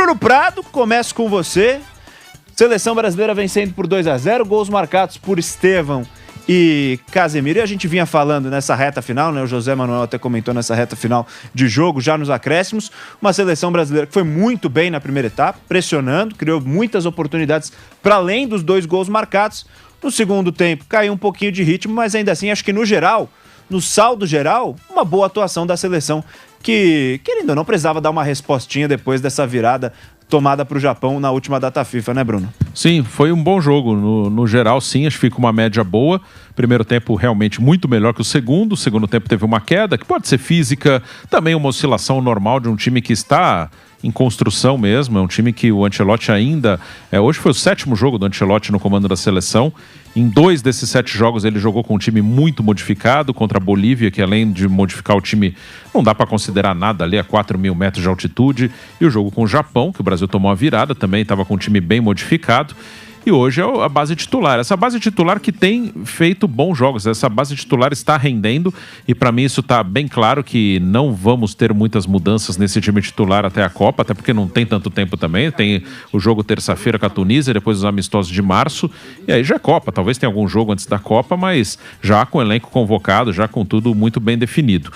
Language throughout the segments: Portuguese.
Bruno Prado, começo com você. Seleção brasileira vencendo por 2-0, gols marcados por Estevão e Casemiro. E a gente vinha falando nessa reta final, né? O José Manuel até comentou nessa reta final de jogo, já nos acréscimos. Uma seleção brasileira que foi muito bem na primeira etapa, pressionando, criou muitas oportunidades para além dos 2 gols marcados. No segundo tempo caiu um pouquinho de ritmo, mas ainda assim acho que no geral, no saldo geral, uma boa atuação da seleção que, querendo ou não, precisava dar uma respostinha depois dessa virada tomada para o Japão na última data FIFA, né, Bruno? Sim, foi um bom jogo. No geral, sim, acho que fica uma média boa. Primeiro tempo realmente muito melhor que o segundo. O segundo tempo teve uma queda, que pode ser física, também uma oscilação normal de um time que está em construção mesmo. É um time que o Ancelotti ainda... hoje foi o 7º jogo do Ancelotti no comando da seleção. Em 2 desses 7 jogos ele jogou com um time muito modificado contra a Bolívia, que além de modificar o time, não dá para considerar nada ali a 4.000 metros de altitude. E o jogo com o Japão, que o Brasil tomou a virada, também estava com um time bem modificado. E hoje é a base titular. Essa base titular que tem feito bons jogos. Essa base titular está rendendo e para mim isso está bem claro que não vamos ter muitas mudanças nesse time titular até a Copa, até porque não tem tanto tempo também. Tem o jogo terça-feira com a Tunísia, depois os amistosos de março e aí já é Copa. Talvez tenha algum jogo antes da Copa, mas já com o elenco convocado, já com tudo muito bem definido.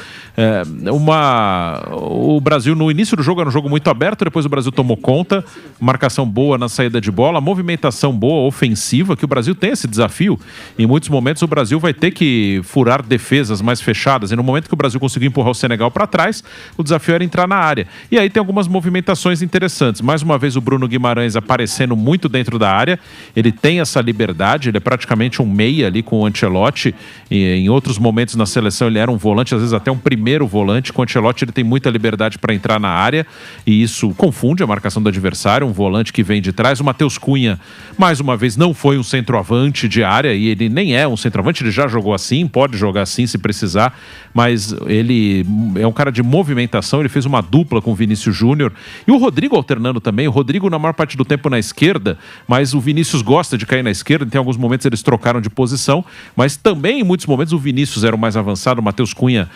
O Brasil no início do jogo era um jogo muito aberto, depois o Brasil tomou conta, marcação boa na saída de bola, movimentação boa, ofensiva, que o Brasil tem esse desafio. Em muitos momentos o Brasil vai ter que furar defesas mais fechadas, e no momento que o Brasil conseguiu empurrar o Senegal para trás, o desafio era entrar na área. E aí tem algumas movimentações interessantes. Mais uma vez o Bruno Guimarães aparecendo muito dentro da área, ele tem essa liberdade, ele é praticamente um meia ali com o Ancelotti, e em outros momentos na seleção ele era um volante, às vezes até um primeiro volante. Com o Ancelotti ele tem muita liberdade para entrar na área, e isso confunde a marcação do adversário, um volante que vem de trás. O Matheus Cunha, mais uma vez, não foi um centroavante de área, e ele nem é um centroavante, ele já jogou assim, pode jogar assim se precisar, mas ele é um cara de movimentação, ele fez uma dupla com o Vinícius Júnior, e o Rodrigo alternando também. O Rodrigo na maior parte do tempo na esquerda, mas o Vinícius gosta de cair na esquerda, então em alguns momentos eles trocaram de posição, mas também em muitos momentos o Vinícius era o mais avançado, o Matheus Cunha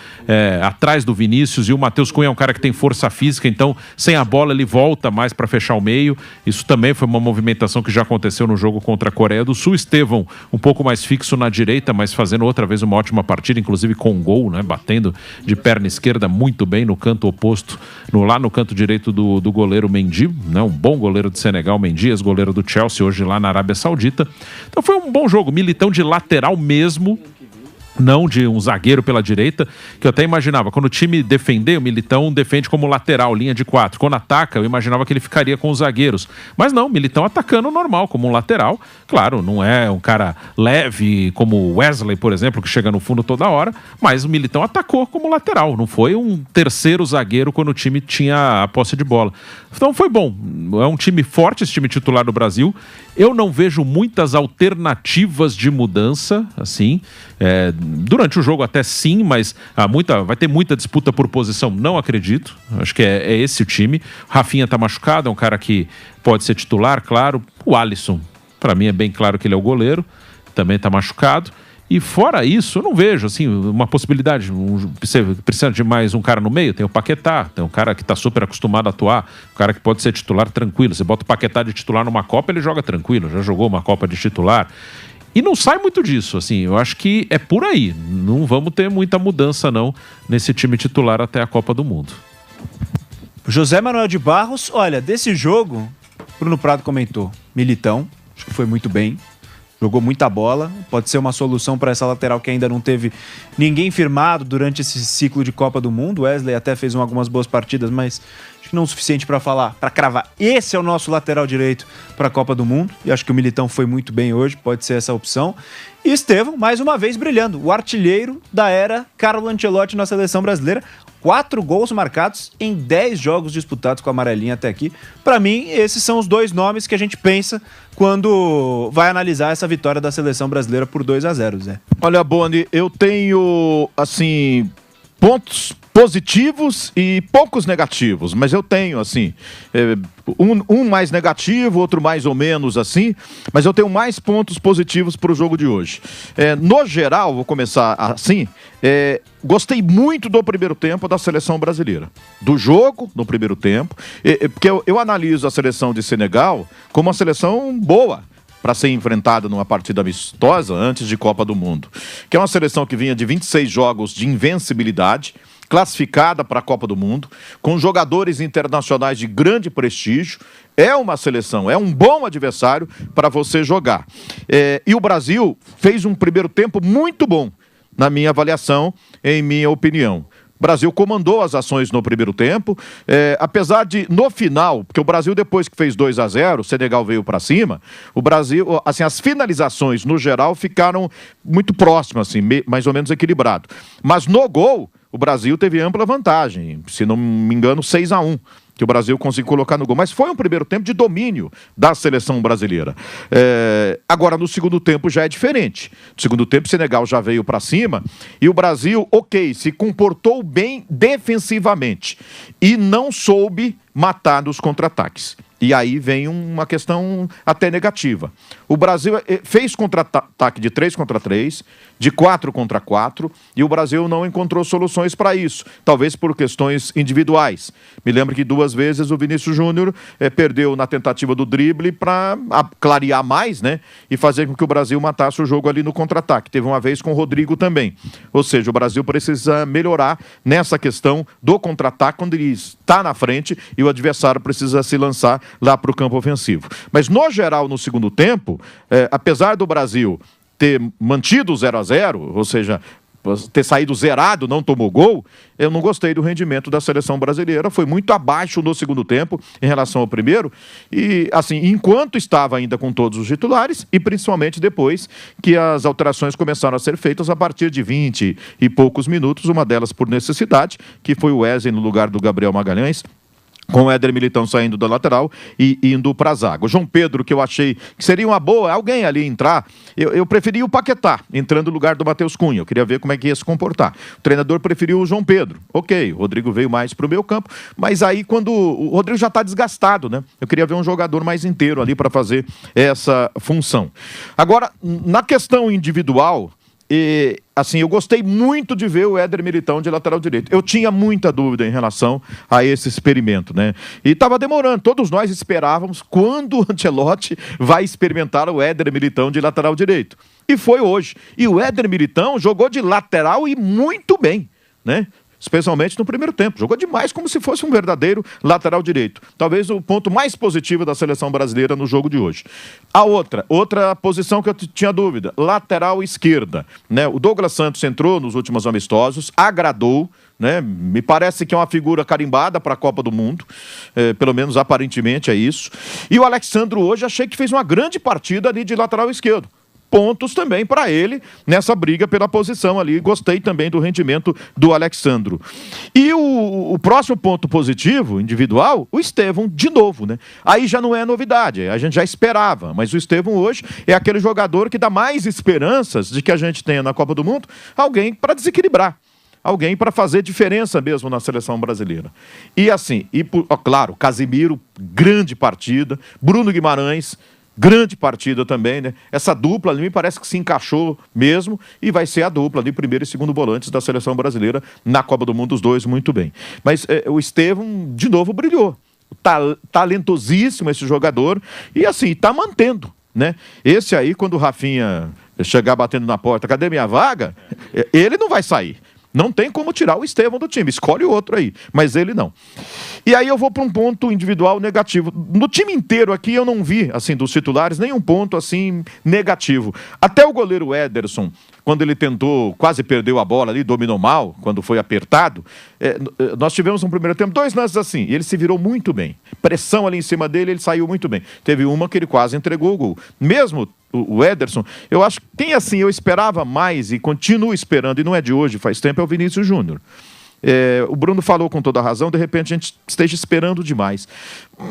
atrás do Vinícius, e o Matheus Cunha é um cara que tem força física, então sem a bola ele volta mais para fechar o meio. Isso também foi uma movimentação que já aconteceu no jogo contra a Coreia do Sul. Estevão um pouco mais fixo na direita, mas fazendo outra vez uma ótima partida, inclusive com gol, né? Batendo de perna esquerda muito bem no canto oposto, lá no canto direito do goleiro Mendy, né? Um bom goleiro do Senegal, Mendy, ex-goleiro do Chelsea, hoje lá na Arábia Saudita. Então foi um bom jogo. Militão de lateral mesmo, não de um zagueiro pela direita, que eu até imaginava, quando o time defender, o Militão defende como lateral, linha de 4. Quando ataca, eu imaginava que ele ficaria com os zagueiros. Mas não, o Militão atacando normal, como um lateral. Claro, não é um cara leve como o Wesley, por exemplo, que chega no fundo toda hora, mas o Militão atacou como lateral. Não foi um terceiro zagueiro quando o time tinha a posse de bola. Então foi bom. É um time forte, esse time titular do Brasil. Eu não vejo muitas alternativas de mudança, assim. Durante o jogo até sim, mas vai ter muita disputa por posição, não acredito. Acho que é esse o time. Rafinha tá machucado, é um cara que pode ser titular, claro. O Alisson, para mim é bem claro que ele é o goleiro, também tá machucado. E fora isso, eu não vejo assim, uma possibilidade. Precisa de mais um cara no meio? Tem o Paquetá, tem um cara que está super acostumado a atuar, um cara que pode ser titular tranquilo. Você bota o Paquetá de titular numa Copa, ele joga tranquilo, já jogou uma Copa de titular. E não sai muito disso, assim, eu acho que é por aí. Não vamos ter muita mudança, não, nesse time titular até a Copa do Mundo. José Manuel de Barros, olha, desse jogo, Bruno Prado comentou, Militão, acho que foi muito bem. Jogou muita bola, pode ser uma solução para essa lateral que ainda não teve ninguém firmado durante esse ciclo de Copa do Mundo. Wesley até fez algumas boas partidas, mas acho que não o suficiente para falar, para cravar. Esse é o nosso lateral direito para a Copa do Mundo, e acho que o Militão foi muito bem hoje, pode ser essa opção. E Estevão, mais uma vez, brilhando, o artilheiro da era Carlo Ancelotti na seleção brasileira. 4 gols marcados em 10 jogos disputados com a amarelinha até aqui. Para mim, esses são os 2 nomes que a gente pensa quando vai analisar essa vitória da seleção brasileira por 2-0, Zé. Olha, Boni, eu tenho, assim, pontos positivos e poucos negativos, mas eu tenho, assim, um mais negativo, outro mais ou menos, assim, mas eu tenho mais pontos positivos para o jogo de hoje. No geral, vou começar assim, gostei muito do primeiro tempo da seleção brasileira, do jogo no primeiro tempo, porque eu analiso a seleção de Senegal como uma seleção boa, para ser enfrentada numa partida amistosa antes de Copa do Mundo. Que é uma seleção que vinha de 26 jogos de invencibilidade, classificada para a Copa do Mundo, com jogadores internacionais de grande prestígio. É uma seleção, é um bom adversário para você jogar. E o Brasil fez um primeiro tempo muito bom, na minha avaliação, em minha opinião. O Brasil comandou as ações no primeiro tempo, apesar de, no final, porque o Brasil, depois que fez 2-0, o Senegal veio para cima, o Brasil, assim, as finalizações, no geral, ficaram muito próximas, assim, mais ou menos equilibrado. Mas no gol, o Brasil teve ampla vantagem, se não me engano, 6-1. Que o Brasil conseguiu colocar no gol. Mas foi um primeiro tempo de domínio da seleção brasileira. Agora, no segundo tempo já é diferente. No segundo tempo, o Senegal já veio para cima e o Brasil, se comportou bem defensivamente e não soube matar nos contra-ataques. E aí vem uma questão até negativa. O Brasil fez contra-ataque de 3 contra 3, de 4 contra 4, e o Brasil não encontrou soluções para isso, talvez por questões individuais. Me lembro que 2 vezes o Vinícius Júnior perdeu na tentativa do drible para clarear mais, né? E fazer com que o Brasil matasse o jogo ali no contra-ataque. Teve uma vez com o Rodrigo também. Ou seja, o Brasil precisa melhorar nessa questão do contra-ataque quando ele está na frente e o adversário precisa se lançar lá para o campo ofensivo. Mas, no geral, no segundo tempo, apesar do Brasil ter mantido o 0-0, ou seja, ter saído zerado, não tomou gol, eu não gostei do rendimento da seleção brasileira, foi muito abaixo no segundo tempo em relação ao primeiro, e assim, enquanto estava ainda com todos os titulares, e principalmente depois que as alterações começaram a ser feitas a partir de 20 e poucos minutos, uma delas por necessidade, que foi o Wesley no lugar do Gabriel Magalhães, com o Éder Militão saindo da lateral e indo para a zaga. O João Pedro, que eu achei que seria uma boa, alguém ali entrar, eu preferi o Paquetá, entrando no lugar do Matheus Cunha. Eu queria ver como é que ia se comportar. O treinador preferiu o João Pedro. Ok, o Rodrigo veio mais para o meio campo, mas aí quando o Rodrigo já está desgastado, né? Eu queria ver um jogador mais inteiro ali para fazer essa função. Agora, na questão individual, assim, eu gostei muito de ver o Éder Militão de lateral direito. Eu tinha muita dúvida em relação a esse experimento, né? E estava demorando. Todos nós esperávamos quando o Ancelotti vai experimentar o Éder Militão de lateral direito. E foi hoje. E o Éder Militão jogou de lateral e muito bem, né? Especialmente no primeiro tempo. Jogou demais, como se fosse um verdadeiro lateral direito. Talvez o ponto mais positivo da seleção brasileira no jogo de hoje. A outra posição que eu tinha dúvida, lateral esquerda, né? O Douglas Santos entrou nos últimos amistosos, agradou, né? Me parece que é uma figura carimbada para a Copa do Mundo, pelo menos aparentemente é isso. E o Alexandro hoje achei que fez uma grande partida ali de lateral esquerdo. Pontos também para ele nessa briga pela posição ali. Gostei também do rendimento do Alexandro. E o próximo ponto positivo, individual, o Estevão de novo, né? Aí já não é novidade, a gente já esperava, mas o Estevão hoje é aquele jogador que dá mais esperanças de que a gente tenha na Copa do Mundo alguém para desequilibrar. Alguém para fazer diferença mesmo na seleção brasileira. E assim, claro, Casimiro, grande partida, Bruno Guimarães, grande partida também, né? Essa dupla ali me parece que se encaixou mesmo e vai ser a dupla de primeiro e segundo volantes da seleção brasileira na Copa do Mundo, os dois muito bem. Mas o Estevão, de novo, brilhou. Talentosíssimo esse jogador e assim, está mantendo, né? Esse aí, quando o Rafinha chegar batendo na porta, cadê minha vaga? Ele não vai sair. Não tem como tirar o Estevão do time, escolhe o outro aí, mas ele não. E aí eu vou para um ponto individual negativo. No time inteiro aqui eu não vi, assim, dos titulares, nenhum ponto, assim, negativo. Até o goleiro Ederson, quando ele tentou, quase perdeu a bola ali, dominou mal, quando foi apertado, nós tivemos no primeiro tempo 2 lances assim, e ele se virou muito bem. Pressão ali em cima dele, ele saiu muito bem. Teve uma que ele quase entregou o gol. Mesmo o Ederson, eu acho que quem assim eu esperava mais e continuo esperando, e não é de hoje, faz tempo, é o Vinícius Júnior. O Bruno falou com toda a razão, de repente a gente esteja esperando demais.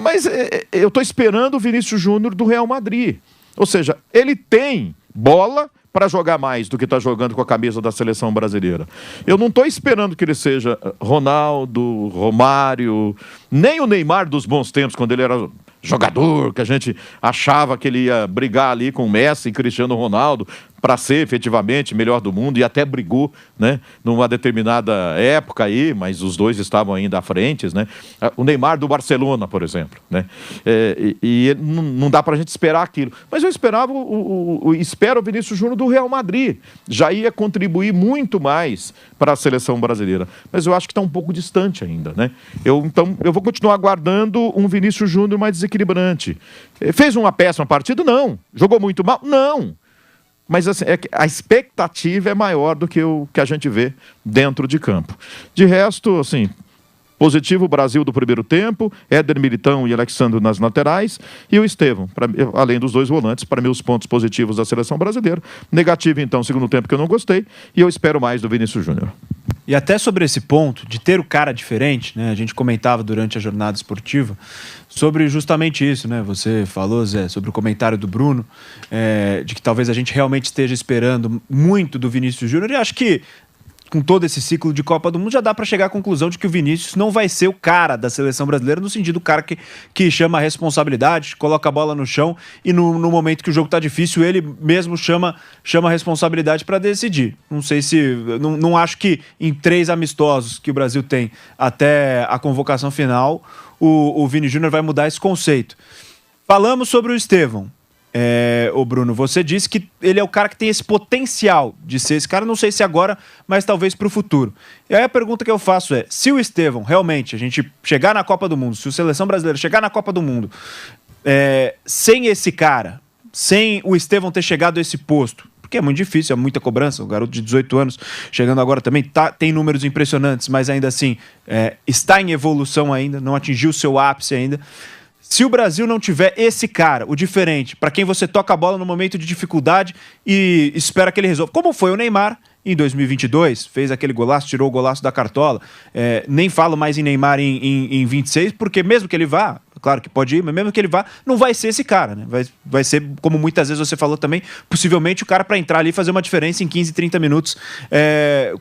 Mas eu estou esperando o Vinícius Júnior do Real Madrid. Ou seja, ele tem bola para jogar mais do que está jogando com a camisa da seleção brasileira. Eu não estou esperando que ele seja Ronaldo, Romário, nem o Neymar dos bons tempos, quando ele era jogador, que a gente achava que ele ia brigar ali com Messi e Cristiano Ronaldo para ser efetivamente melhor do mundo, e até brigou, né, numa determinada época aí, mas os dois estavam ainda à frente, né? O Neymar do Barcelona, por exemplo, né? E não dá para a gente esperar aquilo. Mas eu esperava espero o Vinícius Júnior do Real Madrid. Já ia contribuir muito mais para a seleção brasileira. Mas eu acho que está um pouco distante ainda, né? Então, eu vou continuar aguardando um Vinícius Júnior mais desequilibrante. Fez uma péssima partida? Não. Jogou muito mal? Não. Mas assim, a expectativa é maior do que o que a gente vê dentro de campo. De resto, assim, positivo o Brasil do primeiro tempo, Éder Militão e Alexandre nas laterais, e o Estevão, além dos dois volantes, para mim os pontos positivos da seleção brasileira. Negativo, então, segundo tempo que eu não gostei, e eu espero mais do Vinícius Júnior. E até sobre esse ponto de ter o cara diferente, né? A gente comentava durante a jornada esportiva sobre justamente isso, né? Você falou, Zé, sobre o comentário do Bruno, de que talvez a gente realmente esteja esperando muito do Vinícius Júnior, e acho que com todo esse ciclo de Copa do Mundo, já dá para chegar à conclusão de que o Vinícius não vai ser o cara da seleção brasileira, no sentido do cara que chama a responsabilidade, coloca a bola no chão e no momento que o jogo tá difícil, ele mesmo chama a responsabilidade para decidir. Não sei se... Não acho que em 3 amistosos que o Brasil tem até a convocação final, o Vini Júnior vai mudar esse conceito. Falamos sobre o Estevão. Ô Bruno, você disse que ele é o cara que tem esse potencial de ser esse cara, não sei se agora, mas talvez para o futuro. E aí a pergunta que eu faço é, se o Estevão realmente, a gente chegar na Copa do Mundo, se a seleção brasileira chegar na Copa do Mundo, sem esse cara, sem o Estevão ter chegado a esse posto, porque é muito difícil, é muita cobrança, o garoto de 18 anos chegando agora também, tem números impressionantes, mas ainda assim está em evolução ainda, não atingiu o seu ápice ainda. Se o Brasil não tiver esse cara, o diferente, para quem você toca a bola no momento de dificuldade e espera que ele resolva, como foi o Neymar em 2022, fez aquele golaço, tirou o golaço da cartola, nem falo mais em Neymar em 26, porque mesmo que ele vá, claro que pode ir, mas mesmo que ele vá, não vai ser esse cara, né? Vai ser, como muitas vezes você falou também, possivelmente o cara para entrar ali e fazer uma diferença em 15, 30 minutos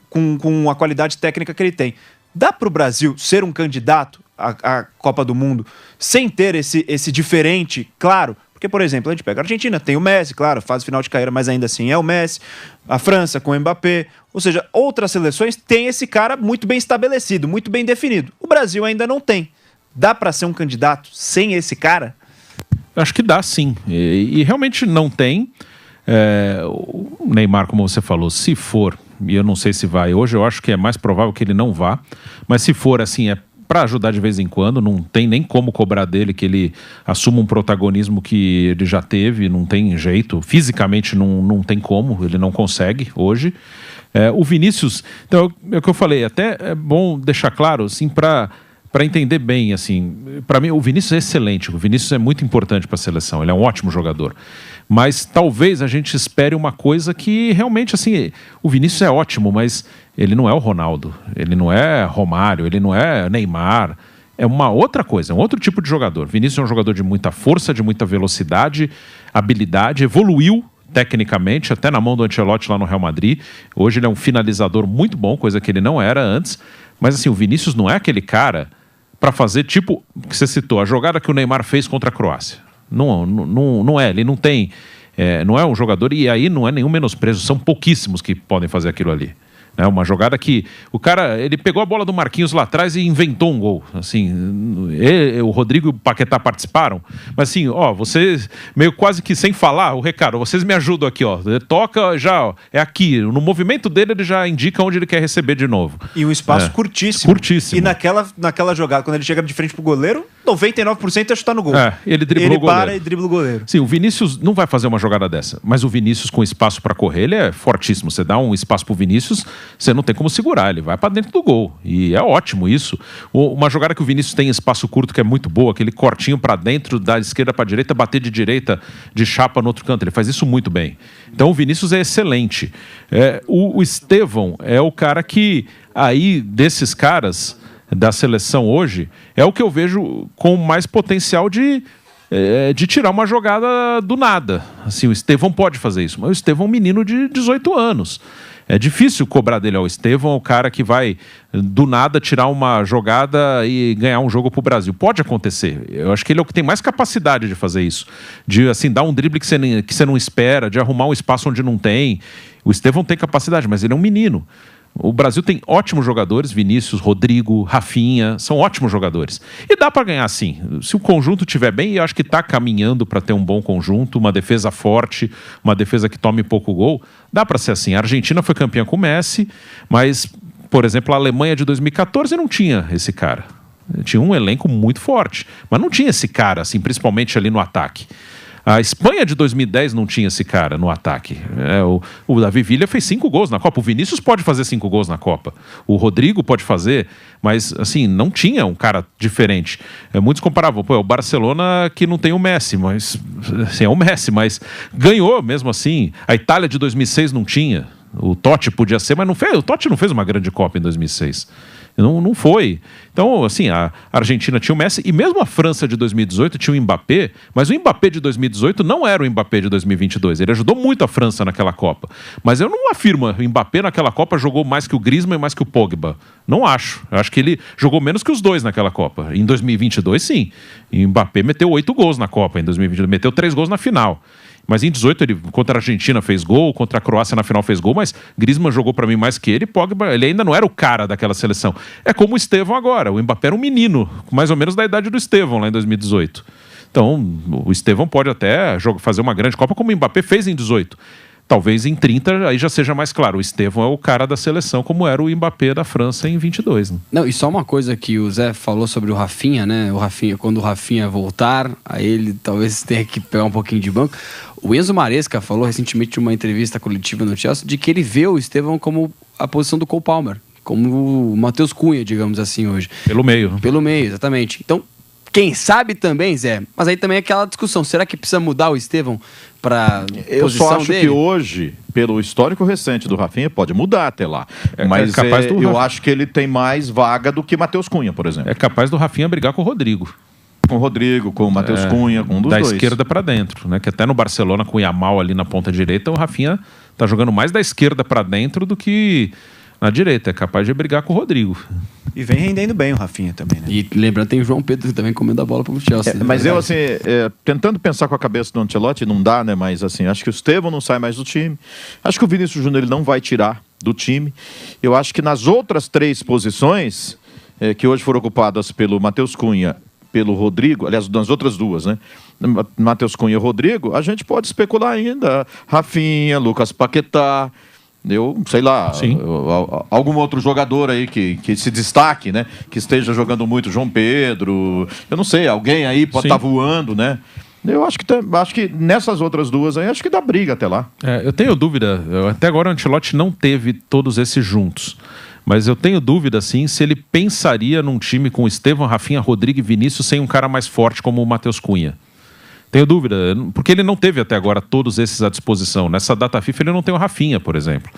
com a qualidade técnica que ele tem. Dá para o Brasil ser um candidato à Copa do Mundo sem ter esse diferente, claro? Porque, por exemplo, a gente pega a Argentina, tem o Messi, claro, fase final de carreira, mas ainda assim é o Messi. A França com o Mbappé. Ou seja, outras seleções têm esse cara muito bem estabelecido, muito bem definido. O Brasil ainda não tem. Dá para ser um candidato sem esse cara? Acho que dá, sim. E realmente não tem. O Neymar, como você falou, se for, e eu não sei se vai hoje, eu acho que é mais provável que ele não vá, mas se for assim, para ajudar de vez em quando, não tem nem como cobrar dele que ele assuma um protagonismo que ele já teve, não tem jeito, fisicamente não tem como, ele não consegue hoje. O Vinícius, então é o que eu falei, até é bom deixar claro, assim, para entender bem, assim, para mim o Vinícius é excelente, o Vinícius é muito importante para a seleção, ele é um ótimo jogador. Mas talvez a gente espere uma coisa que realmente, assim, o Vinícius é ótimo, mas ele não é o Ronaldo, ele não é Romário, ele não é Neymar, é uma outra coisa, é um outro tipo de jogador. Vinícius é um jogador de muita força, de muita velocidade, habilidade, evoluiu tecnicamente, até na mão do Ancelotti lá no Real Madrid. Hoje ele é um finalizador muito bom, coisa que ele não era antes, mas assim, o Vinícius não é aquele cara para fazer, tipo, que você citou, a jogada que o Neymar fez contra a Croácia. Não é, ele não tem, não é um jogador, e aí não é nenhum menosprezo, são pouquíssimos que podem fazer aquilo ali. É uma jogada que o cara, ele pegou a bola do Marquinhos lá atrás e inventou um gol. Assim, o Rodrigo e o Paquetá participaram, mas assim, vocês meio quase que sem falar, o recado, vocês me ajudam aqui, toca já, é aqui. No movimento dele ele já indica onde ele quer receber de novo. E um espaço curtíssimo. Curtíssimo. E naquela jogada, quando ele chega de frente pro goleiro, 99% é chutar no gol. Ele driblou o goleiro. Ele para e dribla o goleiro. Sim, o Vinícius não vai fazer uma jogada dessa, mas o Vinícius com espaço para correr, ele é fortíssimo. Você dá um espaço pro Vinícius, você não tem como segurar, ele vai para dentro do gol. E é ótimo isso. Uma jogada que o Vinícius tem em espaço curto que é muito boa, aquele cortinho para dentro, da esquerda para direita, bater de direita, de chapa no outro canto. Ele faz isso muito bem. Então o Vinícius é excelente. O Estevão é o cara que, aí, desses caras da seleção hoje, é o que eu vejo com mais potencial de de tirar uma jogada do nada. Assim, o Estevão pode fazer isso, mas o Estevão é um menino de 18 anos. É difícil cobrar dele. O Estevão é o cara que vai, do nada, tirar uma jogada e ganhar um jogo pro Brasil. Pode acontecer. Eu acho que ele é o que tem mais capacidade de fazer isso. De, assim, dar um drible que você não espera, de arrumar um espaço onde não tem. O Estevão tem capacidade, mas ele é um menino. O Brasil tem ótimos jogadores, Vinícius, Rodrigo, Rafinha, são ótimos jogadores. E dá para ganhar sim. Se o conjunto estiver bem, e eu acho que está caminhando para ter um bom conjunto, uma defesa forte, uma defesa que tome pouco gol, dá para ser assim. A Argentina foi campeã com o Messi, mas, por exemplo, a Alemanha de 2014 não tinha esse cara. Tinha um elenco muito forte, mas não tinha esse cara, assim, principalmente ali no ataque. A Espanha de 2010 não tinha esse cara no ataque. O Davi Villa fez 5 gols na Copa. O Vinícius pode fazer 5 gols na Copa. O Rodrigo pode fazer, mas assim, não tinha um cara diferente. Muitos comparavam, o Barcelona que não tem o Messi, mas assim, é o Messi, mas ganhou mesmo assim. A Itália de 2006 não tinha. O Totti podia ser, mas não fez. O Totti não fez uma grande Copa em 2006. Não foi. Então, assim, a Argentina tinha o Messi e mesmo a França de 2018 tinha o Mbappé, mas o Mbappé de 2018 não era o Mbappé de 2022. Ele ajudou muito a França naquela Copa. Mas eu não afirmo que o Mbappé naquela Copa jogou mais que o Griezmann e mais que o Pogba. Não acho. Eu acho que ele jogou menos que os dois naquela Copa. Em 2022, sim. E o Mbappé meteu 8 gols na Copa em 2022. Meteu 3 gols na final. Mas em 18 ele contra a Argentina fez gol, contra a Croácia na final fez gol, mas Griezmann jogou para mim mais que ele, Pogba, ele ainda não era o cara daquela seleção. É como o Estevão agora, o Mbappé era um menino, mais ou menos da idade do Estevão lá em 2018. Então, o Estevão pode até fazer uma grande Copa como o Mbappé fez em 18. Talvez em 30 aí já seja mais claro, o Estevão é o cara da seleção como era o Mbappé da França em 22. Né? Não, e só uma coisa que o Zé falou sobre o Rafinha, né? O Rafinha, quando o Rafinha voltar, aí ele talvez tenha que pegar um pouquinho de banco. O Enzo Maresca falou recentemente em uma entrevista coletiva no Chelsea de que ele vê o Estevão como a posição do Cole Palmer, como o Matheus Cunha, digamos assim, hoje. Pelo meio. Pelo meio, exatamente. Então, quem sabe também, Zé, mas aí também é aquela discussão, será que precisa mudar o Estevão para eu posição só acho dele? que hoje, pelo histórico recente do Rafinha, pode mudar até lá. Mas capaz eu acho que ele tem mais vaga do que Matheus Cunha, por exemplo. É capaz do Rafinha brigar com o Rodrigo. Com o Rodrigo, com o Matheus Cunha, com um dos da dois. esquerda para dentro, né? Que até no Barcelona com o Yamal ali na ponta direita, o Rafinha tá jogando mais da esquerda para dentro do que na direita. É capaz de brigar com o Rodrigo. E vem rendendo bem o Rafinha também, né? E lembrando, tem o João Pedro que também comendo a bola pro Chelsea. Mas eu, assim, tentando pensar com a cabeça do Ancelotti, não dá, né? Mas, assim, acho que o Estevão não sai mais do time. Acho que o Vinícius Júnior ele não vai tirar do time. Eu acho que nas outras 3 posições, que hoje foram ocupadas pelo Matheus Cunha, pelo Rodrigo, aliás, nas outras 2, né? Matheus Cunha e Rodrigo, a gente pode especular ainda. Rafinha, Lucas Paquetá, eu sei lá, algum outro jogador aí que se destaque, né? Que esteja jogando muito, João Pedro, eu não sei, alguém aí pode estar voando, né? Eu acho que nessas outras 2 aí, acho que dá briga até lá. Eu tenho dúvida, até agora o Ancelotti não teve todos esses juntos. Mas eu tenho dúvida, sim, se ele pensaria num time com Estevão, Rafinha, Rodrigo e Vinícius sem um cara mais forte como o Matheus Cunha. Tenho dúvida, porque ele não teve até agora todos esses à disposição. Nessa data FIFA ele não tem o Rafinha, por exemplo.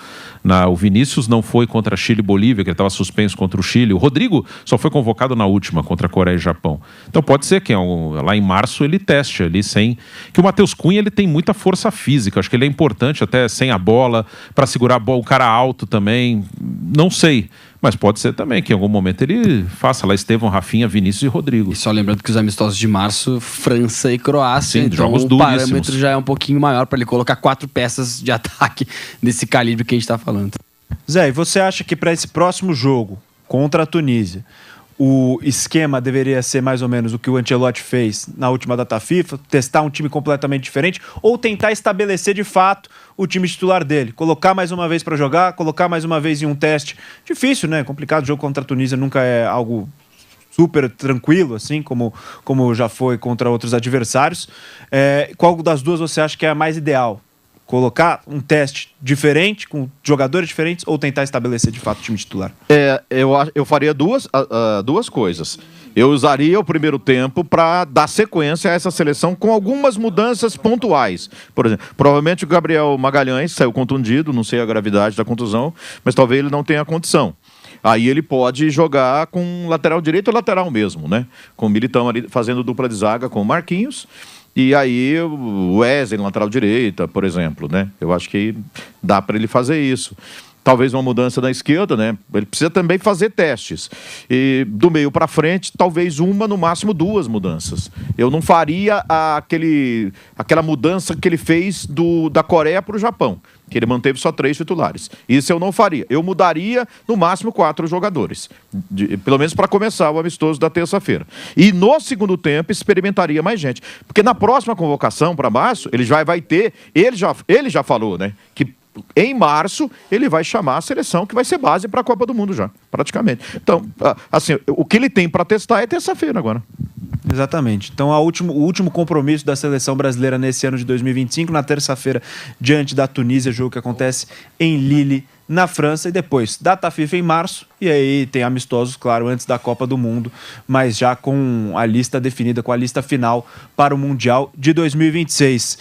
O Vinícius não foi contra Chile e Bolívia, que ele estava suspenso contra o Chile. O Rodrigo só foi convocado na última, contra a Coreia e Japão. Então pode ser que lá em março ele teste ali sem... Que o Matheus Cunha ele tem muita força física. Acho que ele é importante até sem a bola, para segurar a bola, o cara alto também. Não sei. Mas pode ser também que em algum momento ele faça lá Estevão, Rafinha, Vinícius e Rodrigo. E só lembrando que os amistosos de março, França e Croácia, sim, então jogos o parâmetro já é um pouquinho maior para ele colocar 4 peças de ataque desse calibre que a gente está falando. Zé, e você acha que para esse próximo jogo contra a Tunísia, o esquema deveria ser mais ou menos o que o Ancelotti fez na última data FIFA, testar um time completamente diferente, ou tentar estabelecer de fato o time titular dele, colocar mais uma vez para jogar, colocar mais uma vez em um teste? Difícil, né? Complicado, o jogo contra a Tunísia nunca é algo super tranquilo, assim, como já foi contra outros adversários. Qual das 2 você acha que é a mais ideal? Colocar um teste diferente, com jogadores diferentes, ou tentar estabelecer de fato o time titular? Eu faria duas coisas. Eu usaria o primeiro tempo para dar sequência a essa seleção com algumas mudanças pontuais. Por exemplo, provavelmente o Gabriel Magalhães saiu contundido, não sei a gravidade da contusão, mas talvez ele não tenha condição. Aí ele pode jogar com lateral direito ou lateral mesmo, né? Com o Militão ali fazendo dupla de zaga com o Marquinhos. E aí o Wesley na lateral direita, por exemplo, né? Eu acho que dá para ele fazer isso. Talvez uma mudança na esquerda, né? Ele precisa também fazer testes. E do meio para frente, talvez uma, no máximo 2 mudanças. Eu não faria aquela mudança que ele fez da Coreia para o Japão, que ele manteve só 3 titulares. Isso eu não faria. Eu mudaria, no máximo, 4 jogadores. Pelo menos para começar o amistoso da terça-feira. E no segundo tempo, experimentaria mais gente. Porque na próxima convocação, para março, ele já vai ter... Ele já falou, né? Que em março, ele vai chamar a seleção que vai ser base para a Copa do Mundo já, praticamente. Então, assim, o que ele tem para testar é terça-feira agora. Exatamente. Então, o último compromisso da seleção brasileira nesse ano de 2025, na terça-feira, diante da Tunísia, jogo que acontece em Lille, na França, e depois data FIFA em março, e aí tem amistosos, claro, antes da Copa do Mundo, mas já com a lista definida, com a lista final para o Mundial de 2026.